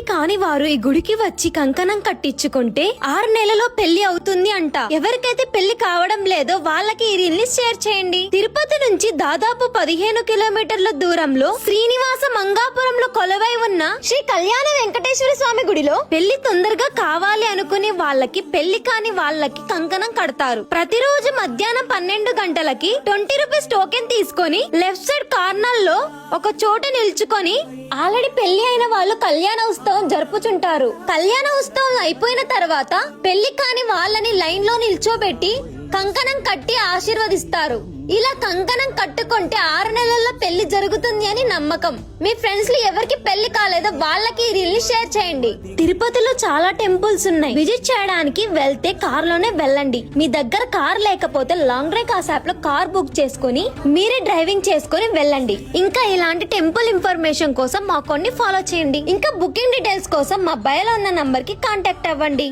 కాని వారు ఈ గుడికి వచ్చి కంకణం కట్టించుకుంటే 6 నెలలో పెళ్లి అవుతుంది అంట. ఎవరికైతే పెళ్లి కావడం లేదో వాళ్ళకి ఈ రీల్ ని షేర్ చేయండి. తిరుపతి నుంచి దాదాపు 15 కిలోమీటర్ల దూరంలో శ్రీనివాస మంగాపురంలో కొలువై ఉన్న శ్రీ కళ్యాణ వెంకటేశ్వర స్వామి గుడిలో పెళ్లి తొందరగా కావాలి అనుకునే వాళ్ళకి, పెళ్లి కాని వాళ్ళకి కంకణం కడతారు. ప్రతిరోజు మధ్యాహ్నం 12 గంటలకి 20 రూపీస్ టోకెన్ తీసుకొని లెఫ్ట్ సైడ్ కార్నర్ లో ఒక చోట నిల్చుకొని ఆల్రెడీ పెళ్లి అయిన వాళ్ళు కళ్యాణ ఉత్సవం జరుపుచుంటారు. కళ్యాణ ఉత్సవం అయిపోయిన తర్వాత పెళ్లి కాని వాళ్ళని లైన్ లో నిల్చోబెట్టి కంకణం కట్టి ఆశీర్వదిస్తారు. ఇలా కంకణం కట్టుకుంటే 6 నెలల్లో పెళ్లి జరుగుతుంది అని నమ్మకం. మీ ఫ్రెండ్స్ లో ఎవరికి పెళ్లి కాలేదో వాళ్ళకి ఈ రీల్ ని షేర్ చేయండి. తిరుపతిలో చాలా టెంపుల్స్ ఉన్నాయి. విజిట్ చేయడానికి వెళ్తే కార్ లోనే వెళ్ళండి. మీ దగ్గర కార్ లేకపోతే లాంగ్ డ్రైవ్ కాస్ యాప్ లో కార్ బుక్ చేసుకుని మీరే డ్రైవింగ్ చేసుకుని వెళ్ళండి. ఇంకా ఇలాంటి టెంపుల్ ఇన్ఫర్మేషన్ కోసం మా కొన్ని ఫాలో చేయండి. ఇంకా బుకింగ్ డీటెయిల్స్ కోసం మా బయోలో ఉన్న నంబర్ కి కాంటాక్ట్ అవ్వండి.